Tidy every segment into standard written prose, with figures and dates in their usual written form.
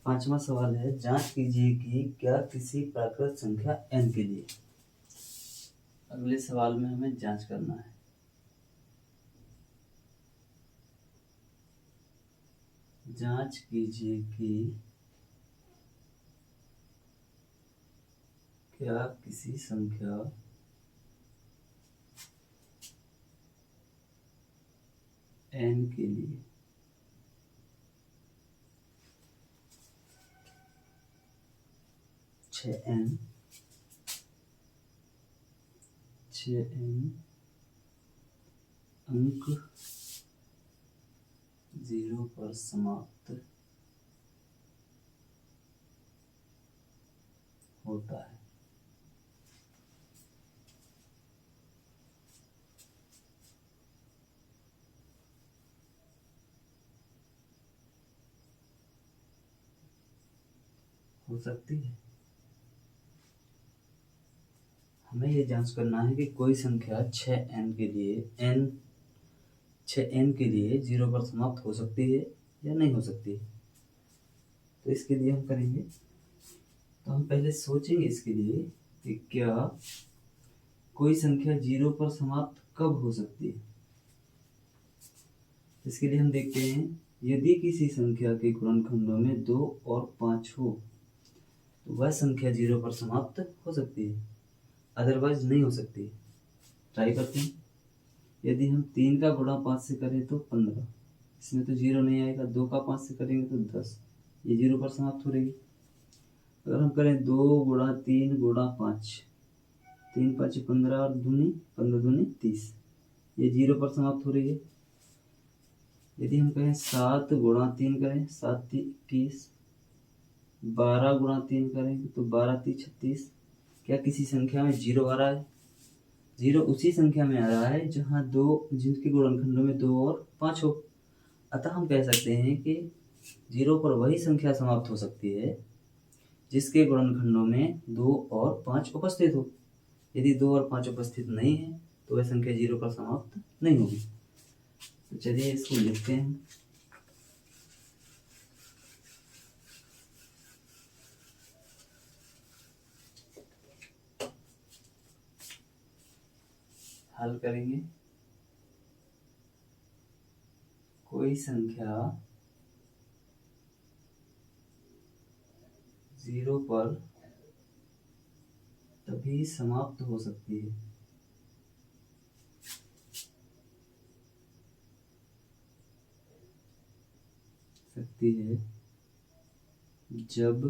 पांचवा सवाल है, जांच कीजिए कि क्या किसी प्राकृत संख्या n के लिए। अगले सवाल में हमें जांच करना है। जांच कीजिए कि क्या किसी संख्या n के लिए छः n अंक 0 पर समाप्त होता है। हो सकती है। हमें ये जांच करना है कि कोई संख्या 6n के लिए 0 पर समाप्त हो सकती है या नहीं हो सकती है। तो इसके लिए हम करेंगे, तो हम पहले सोचेंगे इसके लिए कि क्या कोई संख्या 0 पर समाप्त कब हो सकती है। इसके लिए हम देखते हैं, यदि किसी संख्या के गुणनखंडों में 2 और 5 हो तो वह संख्या 0 पर समाप्त हो सकती है, अदरवाइज नहीं हो सकती। ट्राई करते हैं। यदि हम 3 का गुणा 5 से करें तो 15, इसमें तो 0 नहीं आएगा। 2 का 5 से करेंगे तो 10, ये 0 पर समाप्त हो रहेगी। अगर हम करें 2 गुणा 3 गुणा 5, 3 5 15 और 15 दूनी 30, ये 0 पर समाप्त हो रही है। यदि हम कहें 7 गुणा 3 करें, 7 3 21, 12 गुणा 3 करें तो 12 3 36, क्या किसी संख्या में 0 आ रहा है? 0 उसी संख्या में आ रहा है जहाँ जिनके गुणनखंडों में 2 और 5 हो। अतः हम कह सकते हैं कि 0 पर वही संख्या समाप्त हो सकती है जिसके गुणनखंडों में 2 और 5 उपस्थित हो। यदि 2 और 5 उपस्थित नहीं है तो वह संख्या 0 पर समाप्त नहीं होगी। तो चलिए इसको लिखते हैं। हल करेंगे। कोई संख्या 0 पर तभी समाप्त हो सकती है जब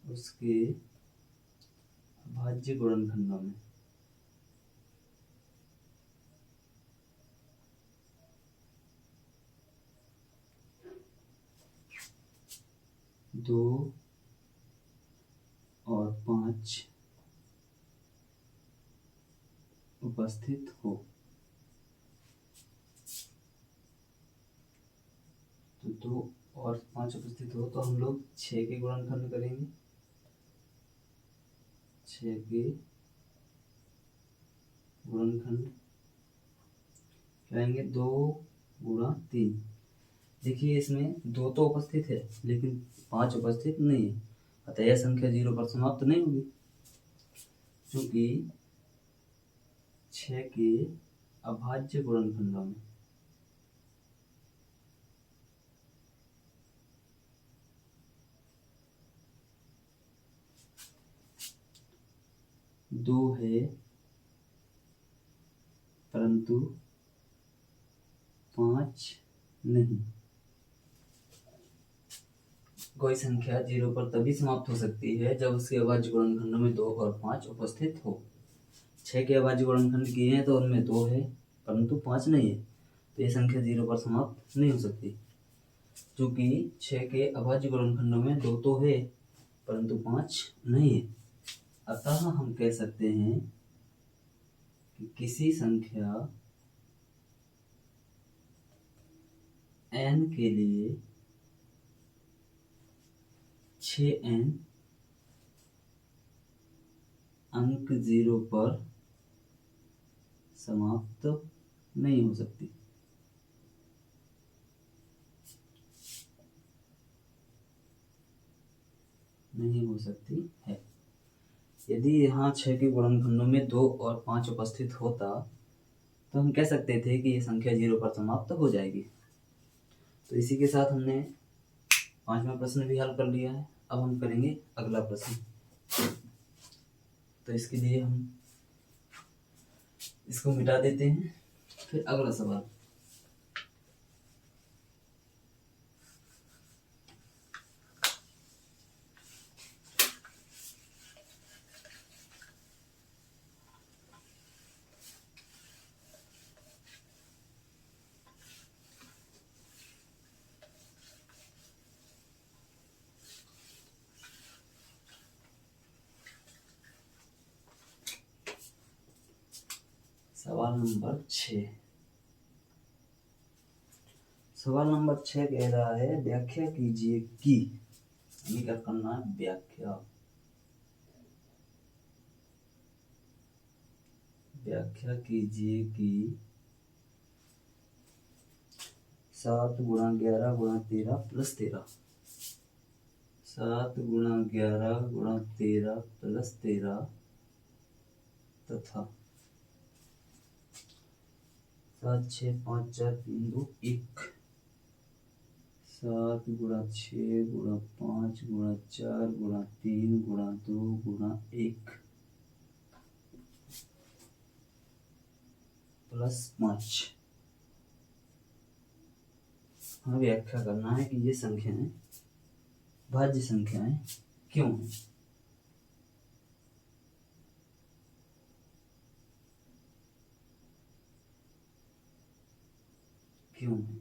उसके अभाज्य गुणनखंडों में 2 और 5 उपस्थित हो। तो 2 और 5 उपस्थित हो तो हम लोग 6 के गुणनखंड करेंगे। 6 के गुणनखंड करेंगे 2 गुणा 3। देखिए इसमें 2 तो उपस्थित है लेकिन 5 उपस्थित नहीं है, अतः यह संख्या 0 पर समाप्त नहीं होगी, क्योंकि 6 के अभाज्य गुणनखंडों में 2 है परंतु 5 नहीं। कोई संख्या 0 पर तभी समाप्त हो सकती है जब उसके अभाज्य गुणनखंडों में 2 और 5 उपस्थित हो। 6 के अभाज्य गुणनखंड किए हैं तो उनमें 2 है परंतु 5 नहीं है, तो यह संख्या 0 पर समाप्त नहीं हो सकती, क्योंकि 6 के अभाज्य गुणनखंडों में 2 तो है परंतु 5 नहीं है। अतः हम कह सकते हैं कि किसी संख्या n के लिए 6n अंक 0 पर समाप्त नहीं हो सकती। नहीं हो सकती है। यदि यहाँ 6 के गुणनखंडों में 2 और 5 उपस्थित होता तो हम कह सकते थे कि ये संख्या 0 पर समाप्त हो जाएगी। तो इसी के साथ हमने 5वां प्रश्न भी हल कर लिया है। अब हम करेंगे अगला प्रश्न। तो इसके लिए हम इसको मिटा देते हैं, फिर अगला सवाल। सवाल नंबर 6। सवाल नंबर 6 कह रहा है व्याख्या कीजिए कि, हमें क्या करना है, व्याख्या कीजिए कि 7 गुणा 11 गुणा 13 प्लस 13, 7 गुणा 11 गुणा 13 प्लस 13 तथा 7 6 5 4 3 2 1, 7 गुणा 6 गुणा 5 गुणा 4 गुणा 3 गुणा 2 गुणा 1 प्लस 5। हमें व्याख्या करना है कि ये संख्याएं भाज्य संख्याएं क्यों हैं। क्यों है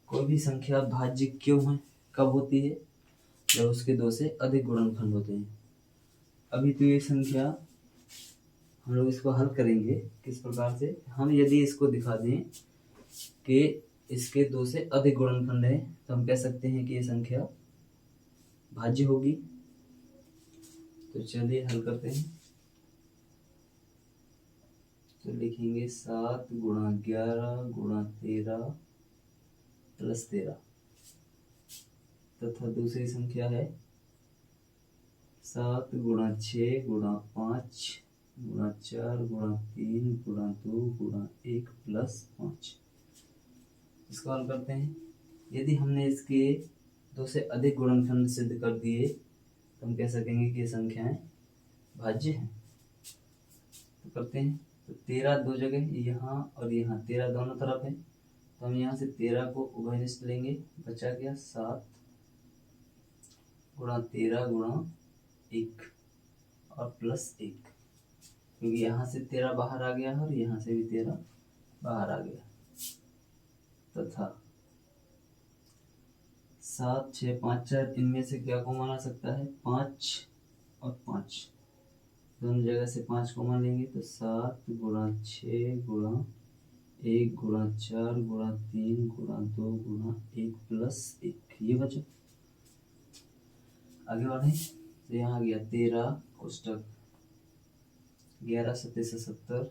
कोई भी संख्या भाज्य क्यों है, कब होती है, जब उसके 2 से अधिक गुणनखंड होते हैं। अभी तो ये संख्या हम लोग इसको हल करेंगे किस प्रकार से। हम यदि इसको दिखा दें कि इसके 2 से अधिक गुणनखंड है तो हम कह सकते हैं कि ये संख्या भाज्य होगी। तो चलिए हल करते हैं। तो लिखेंगे 7 गुणा 11 गुणा 13 प्लस 13 तथा दूसरी संख्या है 7 गुणा 6 गुणा 5 गुणा 4 गुणा 3 गुणा 2 गुणा 1 प्लस 5। इसको हल करते हैं। यदि हमने इसके 2 से अधिक गुणनखंड सिद्ध कर दिए तो हम कह सकेंगे कि ये संख्याएं भाज्य हैं। तो करते हैं। तो 13 दो जगह, यहाँ और यहाँ 13 दोनों तरफ है, तो हम यहाँ से 13 को उभयनिष्ठ लेंगे, बचा गया 7 गुणा 13 गुणा 1 और प्लस 1, क्योंकि यहाँ से 13 बाहर आ गया और यहाँ से भी 13 बाहर आ गया, तथा 7 6 5 4 इनमें से क्या कॉमन आ सकता है, 5 और 5 दोनों जगह से 5 कॉमन लेंगे तो 7 गुणा 6 गुणा 1 गुणा 4 गुणा 3 गुणा 2 गुणा 1 प्लस 1, ये बचा। आगे बढ़े तो यहाँ आ गया 13 कोष्टक 11 7 77,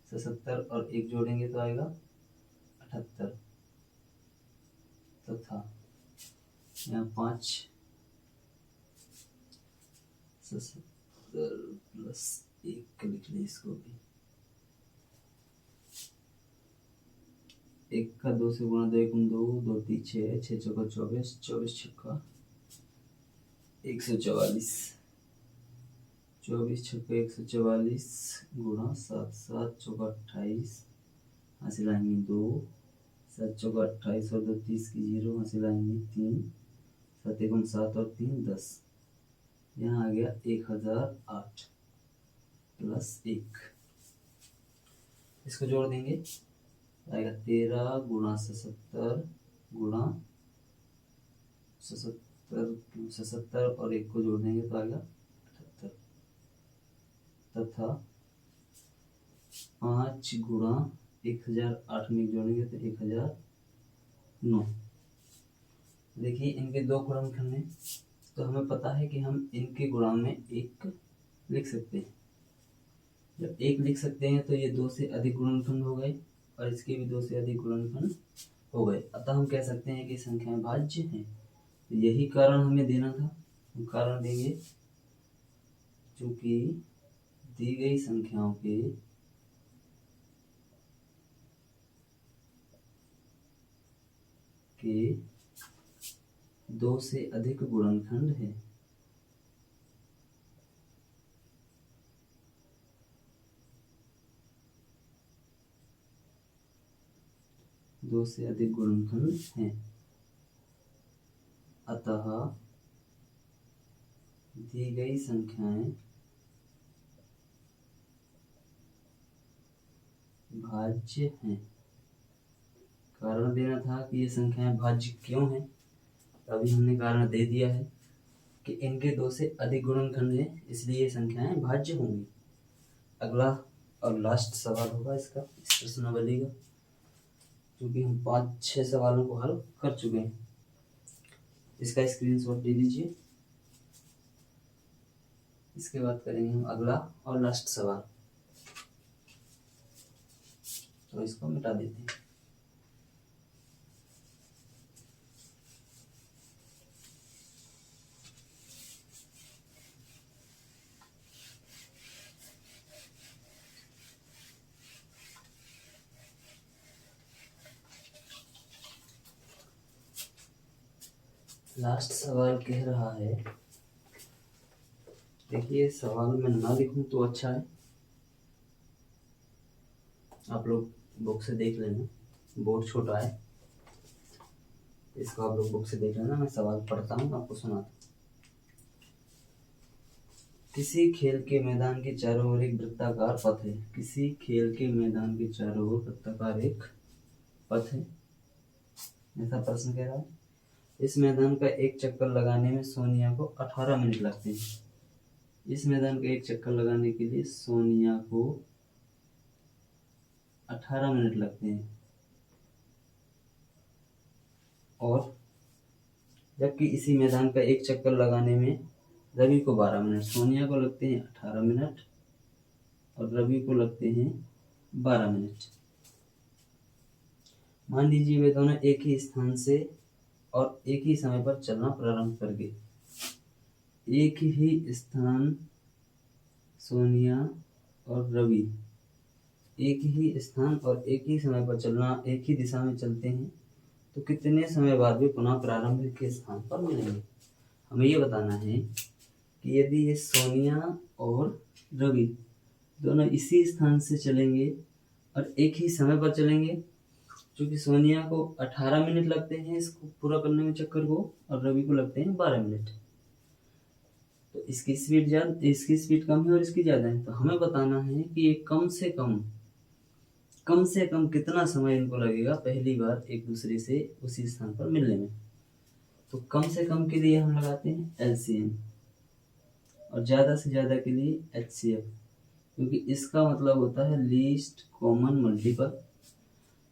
77 और 1 जोड़ेंगे तो आएगा 78 तथा यहाँ 5 77 प्लस 1 लिख लें, इसको भी 1 का 2 से गुणा 2 1 2 2 3 6 6 चौका 24 24 छक्का 144 24 छक्का 144 गुणा 7 7 चौका 28 हासिल आएंगे 2 7 चौका 28 और 2 30 की 0 हासिल आएंगे 3 7 1 7 और 3 10। यहाँ आ गया 1008 प्लस 1, इसको जोड़ देंगे आएगा 13 गुणा 77 गुणा 77 और 1 को जोड़ देंगे तो आएगा 78 तथा 5 गुणा 1008 में जोड़ेंगे तो 1009। देखिए इनके 2 गुणनखंड हैं, तो हमें पता है कि हम इनके गुणा में 1 लिख सकते हैं। जब 1 लिख सकते हैं तो ये 2 से अधिक गुणनखंड हो गए और इसके भी 2 से अधिक गुणनखंड हो गए, अतः हम कह सकते हैं कि संख्याएं भाज्य हैं। तो यही कारण हमें देना था। हम कारण देंगे चूंकि दी गई संख्याओं के 2 से अधिक गुणनखंड है। दो से अधिक गुणनखंड हैं, अतः दी गई संख्याएं भाज्य हैं। कारण देना था कि ये संख्याएं भाज्य क्यों हैं, अभी हमने कारण दे दिया है कि इनके 2 से अधिक गुणनखंड हैं, इसलिए ये संख्याएं भाज्य होंगी। अगला और लास्ट सवाल होगा इसका, इस प्रश्नावली का, क्योंकि हम 5-6 सवालों को हल कर चुके हैं। इसका स्क्रीनशॉट ले लीजिए। इसके बाद करेंगे हम अगला और लास्ट सवाल, तो इसको मिटा देते हैं। लास्ट सवाल कह रहा है, देखिए सवाल में ना लिखूं तो अच्छा है, आप लोग बुक से देख लेना, बोर्ड छोटा है, इसको आप लोग बुक से देख लेना। मैं सवाल पढ़ता हूँ, आपको सुनाता हूँ। किसी खेल के मैदान के चारों ओर एक वृत्ताकार पथ है। किसी खेल के मैदान के चारों ओर वृत्ताकार एक पथ है, ऐसा प्रश्न कह रहा है। इस मैदान का एक चक्कर लगाने में सोनिया को 18 मिनट लगते हैं। इस मैदान का एक चक्कर लगाने के लिए सोनिया को 18 मिनट लगते हैं, और जबकि इसी मैदान का एक चक्कर लगाने में रवि को 12 मिनट, सोनिया को लगते हैं 18 मिनट और रवि को लगते हैं 12 मिनट। मान लीजिए वे दोनों एक ही स्थान से और एक ही समय पर चलना प्रारंभ कर गए। एक ही स्थान सोनिया और रवि एक ही स्थान और एक ही समय पर चलना, एक ही दिशा में चलते हैं, तो कितने समय बाद वे पुनः प्रारंभिक के स्थान पर मिलेंगे। हमें ये बताना है कि यदि ये सोनिया और रवि दोनों इसी स्थान से चलेंगे और एक ही समय पर चलेंगे, क्योंकि सोनिया को 18 मिनट लगते हैं इसको पूरा करने में चक्कर को, और रवि को लगते हैं 12 मिनट, तो इसकी स्पीड कम है और इसकी ज़्यादा है। तो हमें बताना है कि ये कम से कम कितना समय इनको लगेगा पहली बार एक दूसरे से उसी स्थान पर मिलने में। तो कम से कम के लिए हम लगाते हैं LCM और ज़्यादा से ज़्यादा के लिए HCF, क्योंकि इसका मतलब होता है लीस्ट कॉमन मल्टीपल,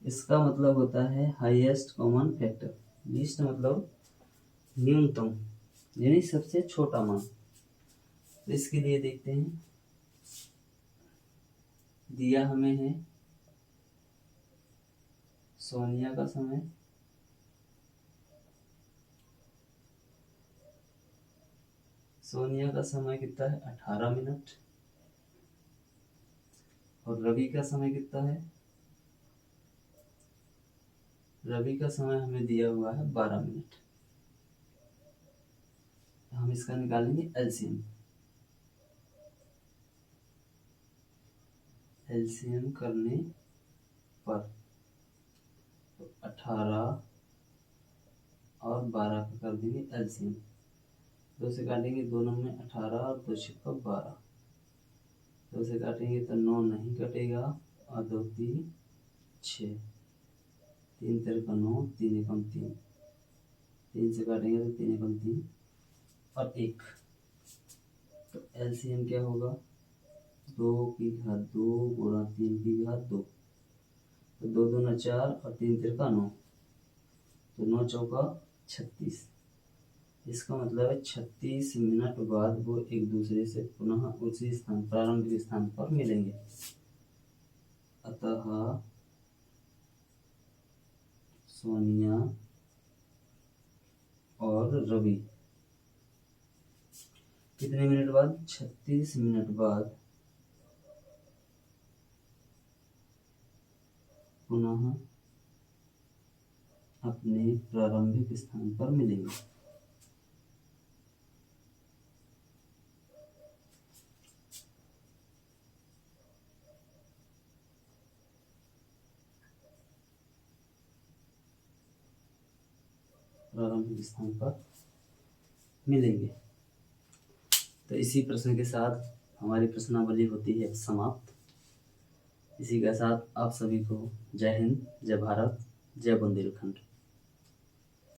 इसका मतलब होता है हाईएस्ट कॉमन फैक्टर। लीस्ट मतलब न्यूनतम, यानी सबसे छोटा मान। तो इसके लिए देखते हैं, दिया हमें है सोनिया का समय, सोनिया का समय कितना है 18 मिनट, और रवि का समय कितना है, रवि का समय हमें दिया हुआ है 12 मिनट। हम इसका निकालेंगे एलसीएम। एलसीएम करने पर तो 18 और 12 का कर देंगे एलसीएम, 2 से काटेंगे 2 9 में 18 और 2 6 12, 2 से काटेंगे तो 9 नहीं कटेगा और 2 3 6, 3 3 का 9, 3 एकम 3, 3 से काटेंगे तो 3 एकम 3 और 1, तो एलसीएम क्या होगा 2 की घात 2 गुणा 3 की घात 2, तो 2 दूना 4 और 3 तिरका 9, तो 9 चौका 36। इसका मतलब है 36 मिनट बाद वो एक दूसरे से पुनः उसी स्थान प्रारंभिक स्थान पर मिलेंगे। अतः सोनिया और और रवि। कितने मिनट बाद? 36 मिनट बाद पुनः अपने प्रारंभिक स्थान पर मिलेंगे। प्रारंभिक स्थान पर मिलेंगे। तो इसी प्रश्न के साथ हमारी प्रश्नावली होती है समाप्त। इसी के साथ आप सभी को जय हिंद, जय भारत, जय बुंदेलखंड।